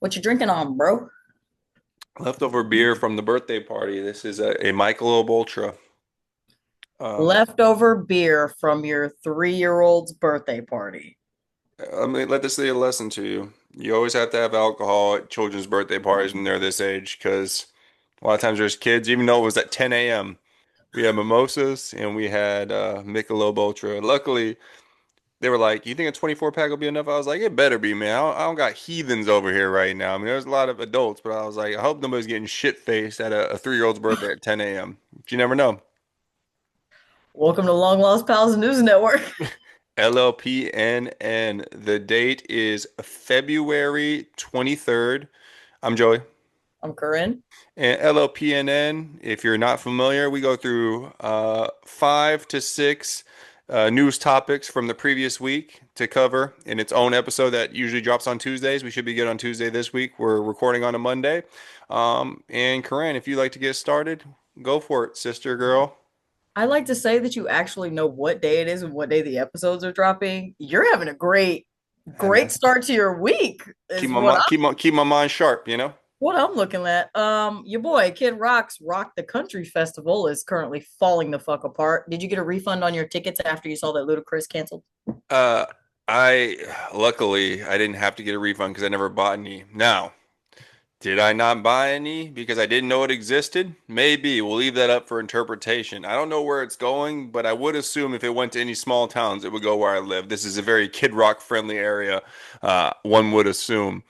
What you drinking on, bro? Leftover beer from the birthday party. This is a Michelob Ultra. Um, Leftover beer from your 3-year-old's birthday party. I mean, let this be a lesson to you. You always have to have alcohol at children's birthday parties when they're this age, because a lot of times there's kids, even though it was at 10 a.m. We had mimosas and we had Michelob Ultra. Luckily, they were like, "You think a 24 pack will be enough?" I was like, "It better be, man. I don't got heathens over here right now." I mean, there's a lot of adults, but I was like, I hope nobody's getting shit faced at a 3-year-old's birthday at 10 a.m. But you never know. Welcome to Long Lost Pals News Network. Llpnn. The date is February 23rd. I'm Joey. I'm Corinne. And Llpnn, if you're not familiar, we go through 5 to 6 news topics from the previous week to cover in its own episode that usually drops on Tuesdays. We should be good on Tuesday this week. We're recording on a Monday. And Corinne, if you'd like to get started, go for it, sister girl. I like to say that you actually know what day it is and what day the episodes are dropping. You're having a great And start to your week, keep is my what mind, keep my mind sharp, you know? I'm looking at. Your boy Kid Rock's Rock the Country Festival is currently falling the fuck apart. Did you get a refund on your tickets after you saw that Ludacris canceled? Uh, I luckily I didn't have to get a refund because I never bought any. Now, did I not buy any because I didn't know it existed? Maybe. We'll leave that up for interpretation. I don't know where it's going, but I would assume if it went to any small towns, it would go where I live. This is a very Kid Rock friendly area, one would assume.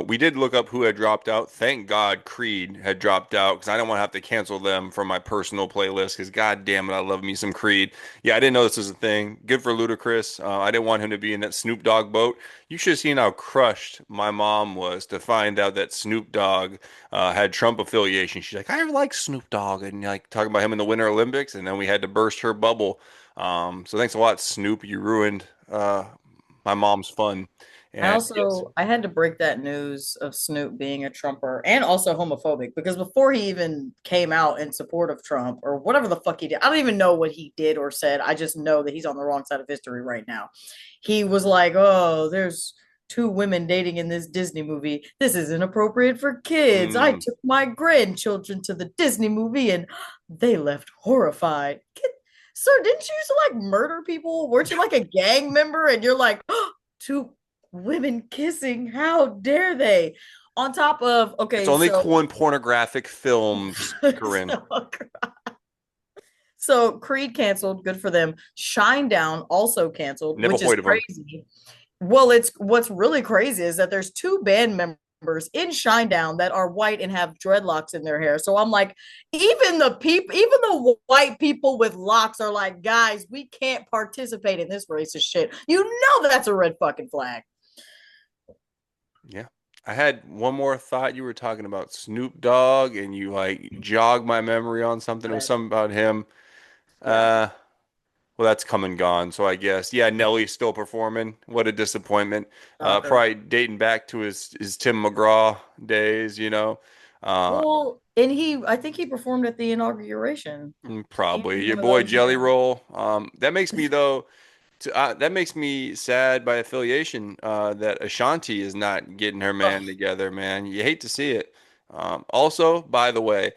We did look up who had dropped out. Thank God Creed had dropped out because I don't want to have to cancel them from my personal playlist because God damn it, I love me some Creed. Yeah, I didn't know this was a thing. Good for Ludacris. I didn't want him to be in that Snoop Dogg boat. You should have seen how crushed my mom was to find out that Snoop Dogg had Trump affiliation. She's like, I like Snoop Dogg, and like talking about him in the Winter Olympics, and then we had to burst her bubble. So thanks a lot, Snoop. You ruined my mom's fun. And yes. I had to break that news of Snoop being a Trumper and also homophobic because before he even came out in support of Trump or whatever the fuck he did, I don't even know what he did or said. I just know that he's on the wrong side of history right now. He was like, "Oh, there's two women dating in this Disney movie. This is inappropriate for kids. I Mm. took my grandchildren to the Disney movie and they left horrified." Sir, didn't you used to like murder people? Weren't you like a gang member? And you're like, oh, two women kissing. How dare they? On top of, It's okay, only cool in pornographic films, Corinne. so, so Creed canceled, good for them. Shine Down also canceled, Never which is heard of them. crazy. Well, it's what's really crazy is that there's two band members in Shinedown that are white and have dreadlocks in their hair. So I'm like, even the white people with locks are like, guys, we can't participate in this racist shit. You know that's a red fucking flag. Yeah. I had one more thought. You were talking about Snoop Dogg and you like jogged my memory on something. It was something about him. Yeah. Uh, well, that's come and gone. So I guess, yeah, Nelly's still performing. What a disappointment. Shocker. Probably dating back to his Tim McGraw days, you know. Uh, Well, and I think he performed at the inauguration. Can't be Probably your one of boy those, you Jelly know. Roll. That makes me though. That makes me sad by affiliation that Ashanti is not getting her man Ugh, together, man. You hate to see it. Also, by the way,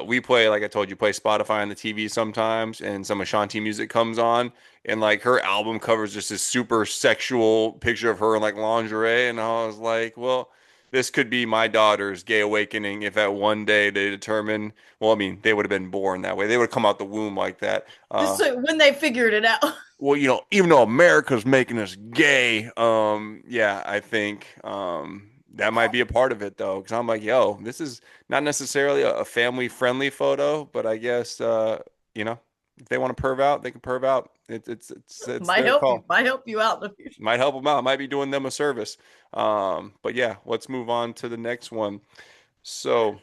we play, like I told you, play Spotify on the TV sometimes, and some Ashanti music comes on, and like her album covers just this super sexual picture of her in like lingerie, and I was like, well, this could be my daughter's gay awakening if at one day they determine, well, I mean, they would have been born that way. They would have come out the womb like that. just so, when they figured it out. Well, even though America's making us gay, yeah, I think that might be a part of it though, because I'm like, yo, this is not necessarily a family friendly photo, but I guess you know, if they want to perv out, they can perv out. It's their call. Might help you out in the future. Might help them out. Might be doing them a service. But yeah, let's move on to the next one. So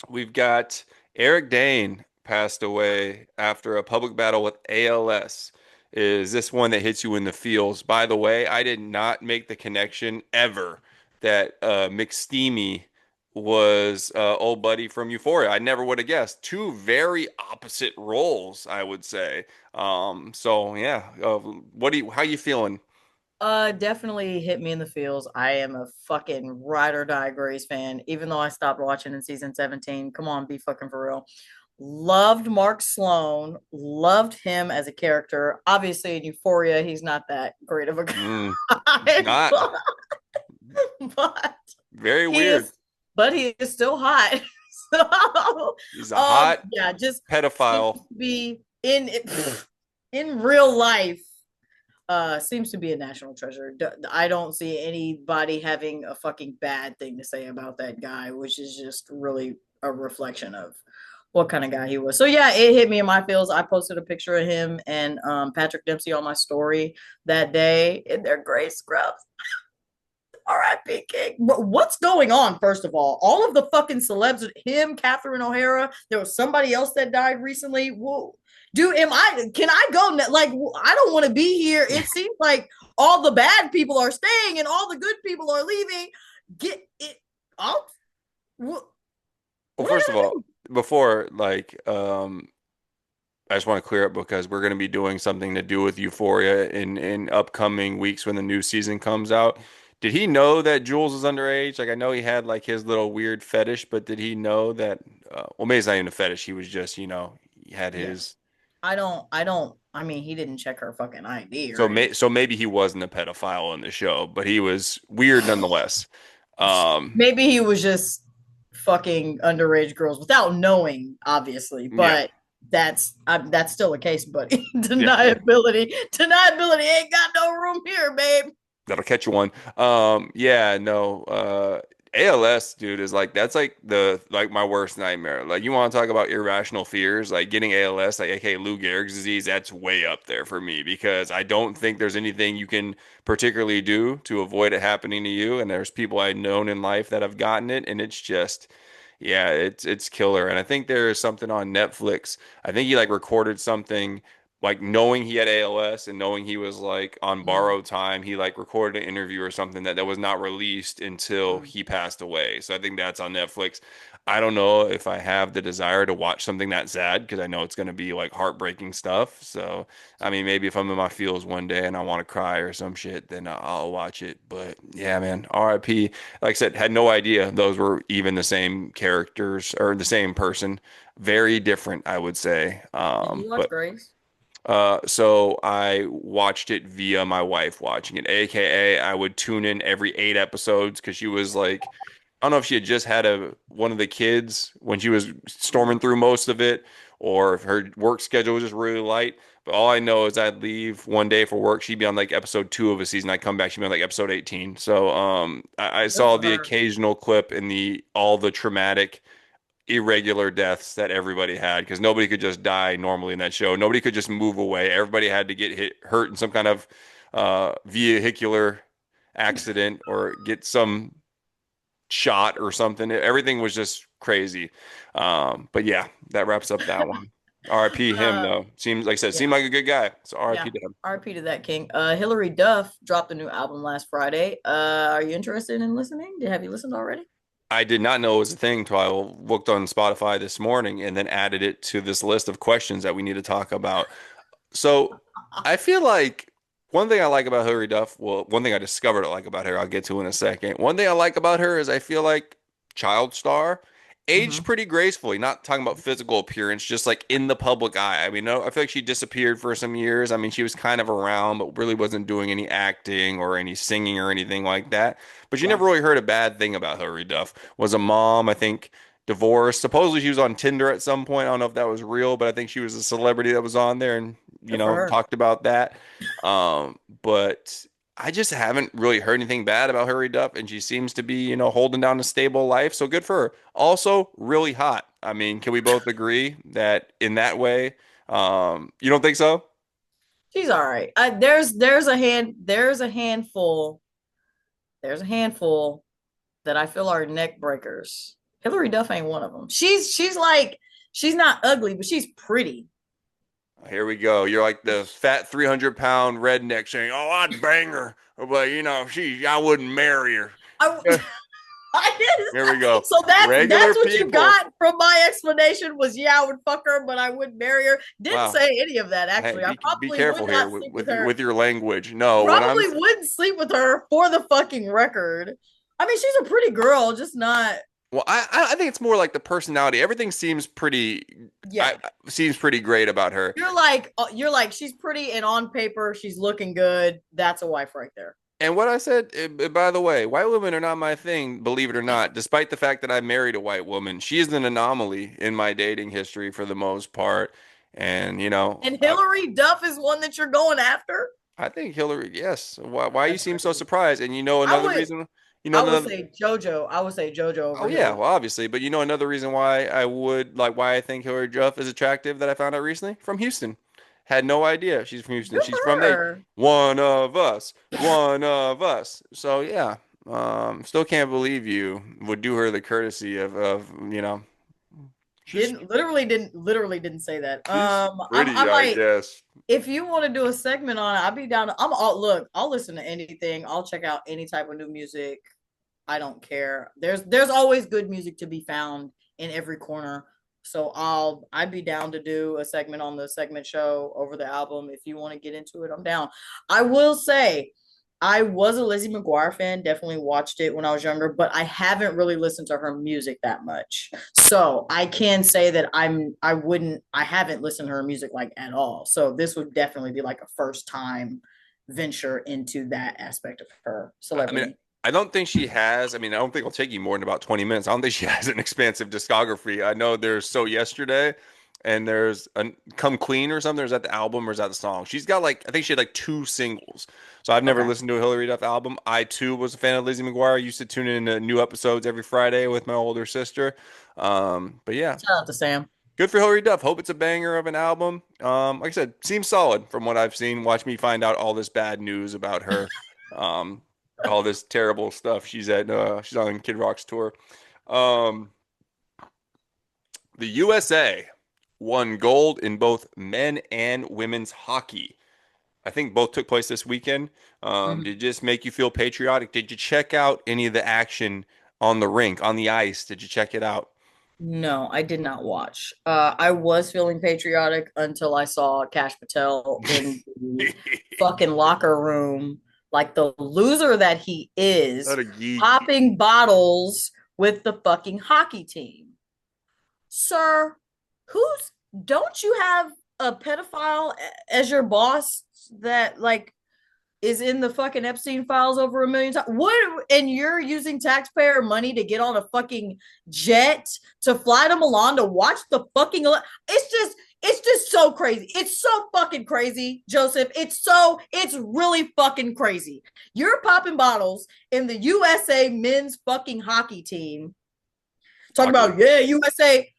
we've got Eric Dane passed away after a public battle with ALS. Is this one that hits you in the feels? By the way, I did not make the connection ever that McSteamy was old buddy from Euphoria. I never would have guessed. Two very opposite roles, I would say. So yeah, how you feeling? Definitely hit me in the feels. I am a fucking ride or die Grace fan, even though I stopped watching in season 17. Come on, be fucking for real. Loved Mark Sloan, loved him as a character. Obviously, in Euphoria, he's not that great of a He's guy, not. but Very he weird. is, but he is still hot. So, He's a hot yeah, just seems pedophile. to be in in real life. Seems to be a national treasure. I don't see anybody having a fucking bad thing to say about that guy, which is just really a reflection of what kind of guy he was. So yeah, it hit me in my feels. I posted a picture of him and Patrick Dempsey on my story that day in their gray scrubs. R.I.P. King. What's going on? First of all of the fucking celebs, him, Catherine O'Hara. There was somebody else that died recently. Whoa. Dude, can I go? Like, I don't want to be here. It seems like all the bad people are staying and all the good people are leaving. Get it out. What, Well, what first I of gotta all, before I just want to clear up because we're going to be doing something to do with Euphoria in upcoming weeks when the new season comes out. Did he know that Jules is underage? Like, I know he had like his little weird fetish, but did he know that? Well, maybe it's not even a fetish. He was just, he had do? Yeah. his. I mean, he didn't check her fucking ID or So, anything. so maybe he wasn't a pedophile in the show, but he was weird nonetheless. Um, Maybe he was just fucking underage girls without knowing, obviously, yeah, but that's still a case, buddy. yeah, yeah. Deniability ain't got no room here, babe. That'll catch you one. Yeah, no. ALS, dude, is like that's like my worst nightmare. Like you want to talk about irrational fears, like getting ALS, like aka Lou Gehrig's disease, that's way up there for me because I don't think there's anything you can particularly do to avoid it happening to you. And there's people I've known in life that have gotten it, and it's just, yeah, it's killer. And I think there is something on Netflix. I think he like recorded something like knowing he had ALS and knowing he was like on Mm, borrowed time, he like recorded an interview or something that was not released until mm, he passed away. So I think that's on Netflix. I don't know if I have the desire to watch something that sad because I know it's going to be like heartbreaking stuff. So, I mean, maybe if I'm in my feels one day and I want to cry or some shit, then I'll watch it. But yeah, man, RIP. Like I said, had no idea those were even the same characters or the same person. Very different, I would say. Did you watch But Grace? so I watched it via my wife watching it, aka I would tune in every 8 episodes because she was like, I don't know if she had just had a one of the kids when she was storming through most of it, or if her work schedule was just really light. But all I know is I'd leave one day for work, she'd be on like episode 2 of a season. I'd come back, she'd be on like episode 18. So I Good saw for the her. occasional clip in the all the traumatic irregular deaths that everybody had because nobody could just die normally in that show. Nobody could just move away. Everybody had to get hurt in some kind of vehicular accident or get some shot or something. Everything was just crazy. But yeah, that wraps up that one. RIP him Uh, though. Seems like I said, seemed yeah, like a good guy. So RIP yeah. to him. RP to that king. Hilary Duff dropped a new album last Friday. Are you interested in listening? Have you listened already? I did not know it was a thing until I looked on Spotify this morning and then added it to this list of questions that we need to talk about. So I feel like one thing I like about Hilary Duff, well, one thing I discovered I like about her, I'll get to in a second. One thing I like about her is I feel like child star aged Mm-hmm. pretty gracefully, not talking about physical appearance, just like in the public eye. I mean, no, I feel like she disappeared for some years. I mean, she was kind of around, but really wasn't doing any acting or any singing or anything like that. But you Yeah, never really heard a bad thing about Hilary Duff. Was a mom, I think divorced. Supposedly she was on Tinder at some point. I don't know if that was real, but I think she was a celebrity that was on there and good for her. talked about that. But I just haven't really heard anything bad about Hilary Duff, and she seems to be, holding down a stable life. So good for her. Also, really hot. I mean, can we both agree that in that way, you don't think so? She's all right. There's a handful that I feel are neck breakers. Hillary Duff ain't one of them. She's like she's not ugly, but she's pretty. Here we go. You're like the fat 300-pound redneck saying, "Oh, I'd bang her," but I wouldn't marry her. I Here we go. So Regular that's what you people. got from my explanation was yeah, I would fuck her, but I wouldn't marry her. Didn't Wow. say any of that Hey, actually. I be probably would careful here not sleep with your her. with your language. No, when I'm Probably wouldn't sleep with her for the fucking record. I mean, she's a pretty girl, just not. well, I think it's more like the personality. Everything seems pretty Yeah, seems pretty great about her. you're like she's pretty and on paper she's looking good. That's a wife right there. And what I said, by the way, white women are not my thing, believe it or not. Despite the fact that I married a white woman, she is an anomaly in my dating history for the most part. And And Hilary Duff is one that you're going after. I think Hillary. Yes. Why you That's seem so crazy. surprised? And I another would reason. I would Another. say JoJo. I would say JoJo Oh over yeah, Hillary. well obviously, but another reason why I would like why I think Hilary Duff is attractive that I found out recently from Houston. Had no idea she's from Houston. Good She's from for the her. one of us, one of us. So yeah, still can't believe you would do her the courtesy of she's Didn't say that. she's I pretty, I might guess. if you want to do a segment on it, I'll be down. I'm all look. I'll listen to anything. I'll check out any type of new music. I don't care. There's always good music to be found in every corner. So I'd be down to do a segment on the segment show over the album. If you want to get into it, I'm down. I will say I was a Lizzie McGuire fan, definitely watched it when I was younger, but I haven't really listened to her music that much. So I can say that I haven't listened to her music like at all. So this would definitely be like a first time venture into that aspect of her I mean, celebrity. I don't think she has. I mean, I don't think it'll take you more than about 20 minutes. I don't think she has an expansive discography. I know there's So Yesterday and there's a Come Clean or something. Or is that the album or is that the song? She's got I think she had like two singles. So I've never Okay. listened to a Hillary Duff album. I too was a fan of Lizzie McGuire. I used to tune in to new episodes every Friday with my older sister. But yeah, Shout out to Sam. good for Hillary Duff. Hope it's a banger of an album. Like I said, seems solid from what I've seen. Watch me find out all this bad news about her. Um, all this terrible stuff. She's on Kid Rock's tour. Um, the USA won gold in both men and women's hockey. I think both took place this weekend. Mhm. Did it just make you feel patriotic? Did you check out any of the action on the rink, on the ice? Did you check it out? No, I did not watch. I was feeling patriotic until I saw Cash Patel in the fucking locker room, like the loser that he is, What a geek. popping bottles with the fucking hockey team. Sir, who's don't you have a pedophile as your boss that like is in the fucking Epstein files over a million times. What? And you're using taxpayer money to get on a fucking jet to fly to Milan to watch the fucking. It's just so crazy. It's so fucking crazy, Joseph. It's really fucking crazy. You're popping bottles in the USA men's fucking hockey team. Talking Locker about room. yeah, USA.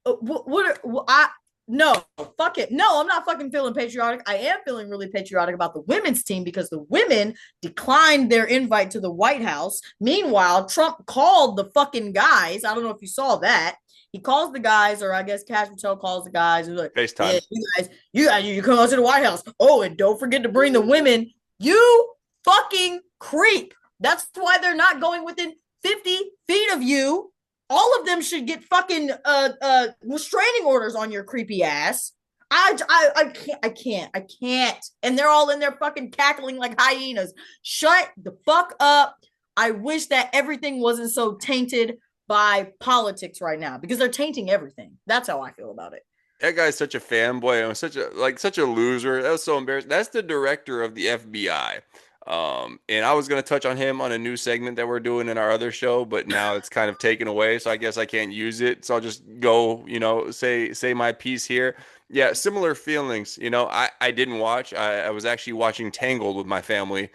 What I no, fuck it. No, I'm not fucking feeling patriotic. I am feeling really patriotic about the women's team because the women declined their invite to the White House. Meanwhile, Trump called the fucking guys. I don't know if you saw that. He calls the guys, or I guess Cash Patel calls the guys. He's like, "Yeah, FaceTime. you come out to the White House. Oh, and don't forget to bring the women. You fucking creep. That's why they're not going within 50 feet of you. All of them should get fucking restraining orders on your creepy ass. I can't. And they're all in there fucking cackling like hyenas. Shut the fuck up. I wish that everything wasn't so tainted by politics right now because they're tainting everything. That's how I feel about it. That guy's such a fanboy and such a loser. That was so embarrassing. That's the director of the FBI. And I was gonna touch on him on a new segment that we're doing in our other show, but now it's kind of taken away, so I guess I can't use it. So I'll just go, say my piece here. Yeah, similar feelings. I didn't watch. I was actually watching Tangled with my family.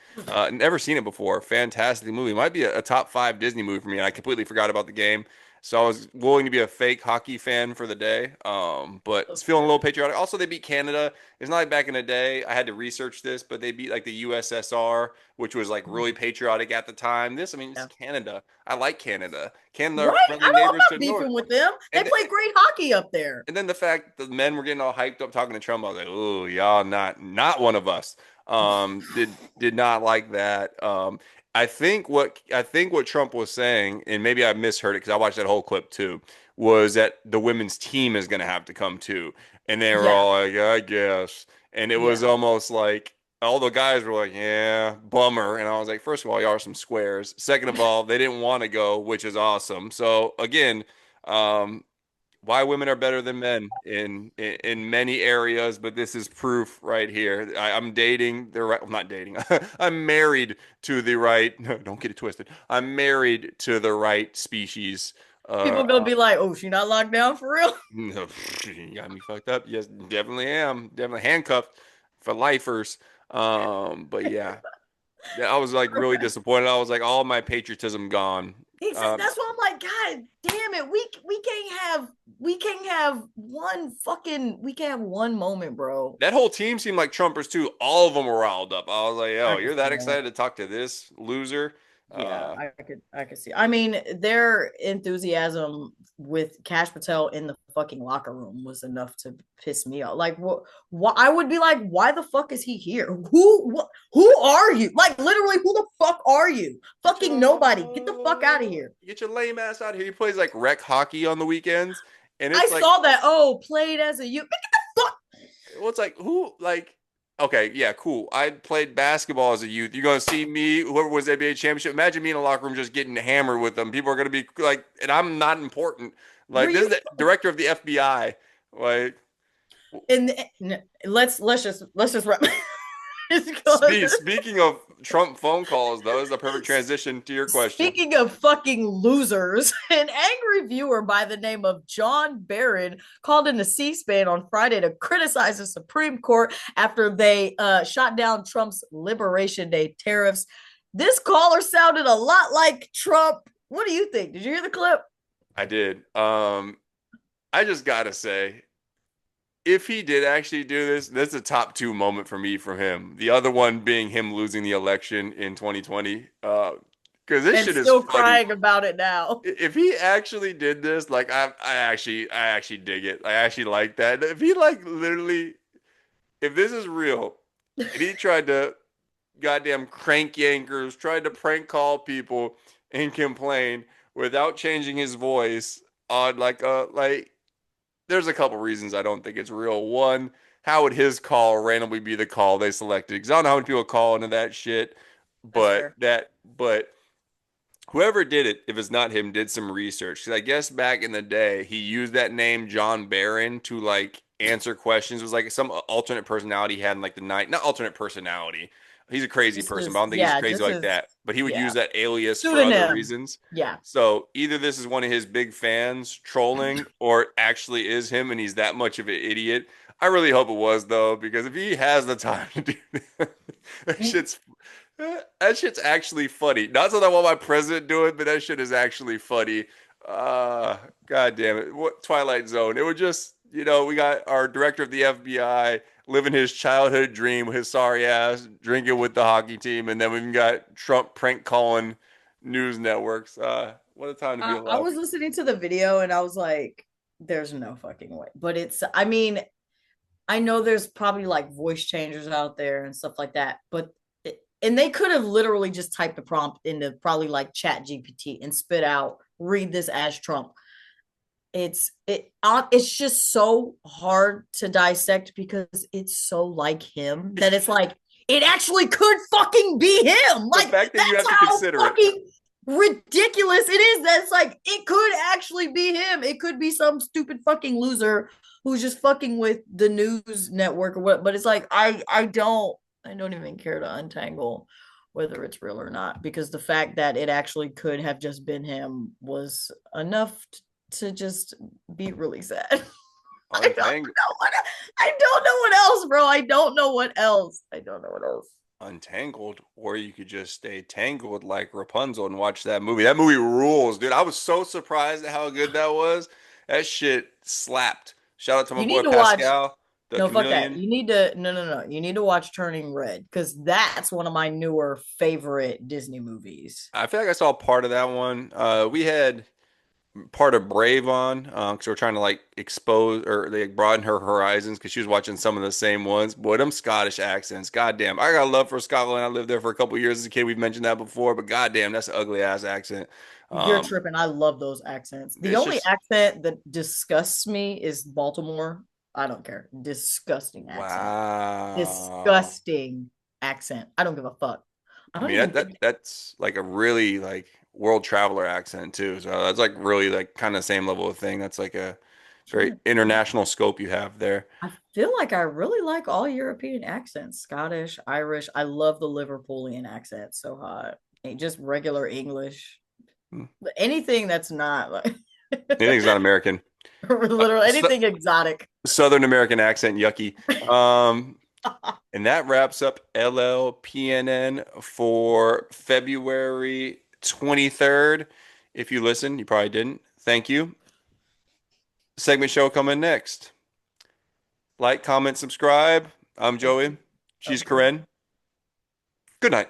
Never seen it before. Fantastic movie. Might be a top five Disney movie for me, and I completely forgot about the game. So I was willing to be a fake hockey fan for the day, but it's feeling a little patriotic. Also, they beat Canada. It's not like back in the day. I had to research this, but they beat like the USSR, which was like really patriotic at the time. I mean, it's Yeah. Canada. I like Canada. Canada are Right? friendly I'm neighbors not to the north. beefing with them. They And play great hockey up there. and then the fact that the men were getting all hyped up talking to Trump, I was like, "Oh, y'all not one of us." Did not like that. I think what Trump was saying, and maybe I misheard it because I watched that whole clip too, was that the women's team is going to have to come too, and they were Yeah, all like, "I guess," and it was yeah. almost like all the guys were like, "Yeah, bummer," and I was like, first of all, y'all are some squares. Second of all, they didn't want to go, which is awesome. So again, um, why women are better than men in many areas, but this is proof right here. I'm dating the right, well, not dating. I'm married to the right. No, don't get it twisted. I'm married to the right species. Uh, People gonna be like, "Oh, she not locked down for real." no, you got me fucked up. Yes, definitely am. Definitely handcuffed for lifers. But yeah, I was like really disappointed. I was like, all my patriotism gone. Um, That's why I'm like, God damn it, we can't have one moment, bro. That whole team seemed like Trumpers too. All of them were riled up. I was like, I "Yo, can you're see that that. excited to talk to this loser?" Yeah, Uh, I could see. I mean, their enthusiasm with Cash Patel in the fucking locker room was enough to piss me off. Like, what? I would be like, why the fuck is he here? Who are you? Like, literally, who the fuck are you? get Fucking nobody. Get the fuck out of your here. get your lame ass out here. He plays like rec hockey on the weekends, and I it's like, saw that. Oh, played as a youth. Fuck. well, it's like who like. Okay, yeah, cool. I played basketball as a youth. You're gonna see me, whoever was NBA championship. Imagine me in a locker room just getting hammered with them. People are gonna be like, and I'm not important. Were Like this is you the director of the FBI. Like in let's just wrap Speaking of Trump phone calls, though, is a perfect transition to your question. Speaking of fucking losers, an angry viewer by the name of John Barron called into C-SPAN on Friday to criticize the Supreme Court after they shot down Trump's Liberation Day tariffs. This caller sounded a lot like Trump. What do you think? Did you hear the clip? I did. I just gotta say, if he did actually do this, that's a top two moment for me from him. The other one being him losing the election in 2020. Because this And shit is still funny. crying about it now. If he actually did this, like I actually dig it. I actually like that. If he like literally, if this is real, and he tried to goddamn crank yankers, tried to prank call people and complain without changing his voice on like there's a couple reasons I don't think it's real. One, how would his call randomly be the call they selected? Because I don't know how many people call into that shit, That's but fair. but whoever did it, if it's not him, did some research. Because I guess back in the day, he used that name John Barron to like answer questions. It was like some alternate personality he had in like the night. Not alternate personality. He's a crazy Just person, but as I don't think he's yeah, crazy just like as that. But he would yeah. use that alias for other Pseudonym. reasons. Yeah. So either this is one of his big fans trolling, or it actually is him and he's that much of an idiot. I really hope it was though, because if he has the time to do that, that shit's that shit's actually funny. Not so that I want my president do it, but that shit is actually funny. God damn it. What Twilight Zone? It would just, we got our director of the FBI living his childhood dream with his sorry ass, drinking with the hockey team, and then we've got Trump prank calling news networks. What a time to be I alive. was listening to the video and I was like, there's no fucking way. But I mean, I know there's probably like voice changers out there and stuff like that, and they could have literally just typed the prompt into probably like Chat GPT and spit out, read this as Trump. It's just so hard to dissect because it's so like him that it's like it actually could fucking be him. The Like fact that you that's have to how consider it. fucking ridiculous it is. That's like it could actually be him. It could be some stupid fucking loser who's just fucking with the news network or what. But it's like I don't even care to untangle whether it's real or not because the fact that it actually could have just been him was enough to just be really sad. I don't Untangled. know what I don't know what else, bro. I don't know what else. I don't know what else. Untangled, or you could just stay tangled like Rapunzel and watch that movie. That movie rules, dude. I was so surprised at how good that was. That shit slapped. Shout out to my You boy need to watch Pascal, the no fuck that. chameleon. You need to no. You need to watch Turning Red because that's one of my newer favorite Disney movies. I feel like I saw part of that one. We had part of Brave on because we're trying to like expose or they broaden her horizons because she was watching some of the same ones. Boy, them Scottish accents, goddamn! I got love for Scotland. I lived there for a couple years as a kid. We've mentioned that before, but goddamn, that's an ugly ass accent. You're Um, tripping. I love those accents. The it's only just accent that disgusts me is Baltimore. I don't care. Disgusting accent. wow. Disgusting accent. I don't give a fuck. I I don't mean even get that's like a really like world traveler accent too. So that's like really like kind of same level of thing. That's like a trying very to think. international scope you have there. I feel like I really like all European accents. Scottish, Irish. I love the Liverpoolian accent. So hot. Just regular English. Hmm. Anything that's not like Anything's not American. literally So, anything exotic. Southern American accent, yucky. And that wraps up LLPNN for February 23rd. If you listened, you probably didn't. Thank you. Segment show coming next. Like, comment, subscribe. I'm Thank Joey. you. She's Okay. Corinne. Good night.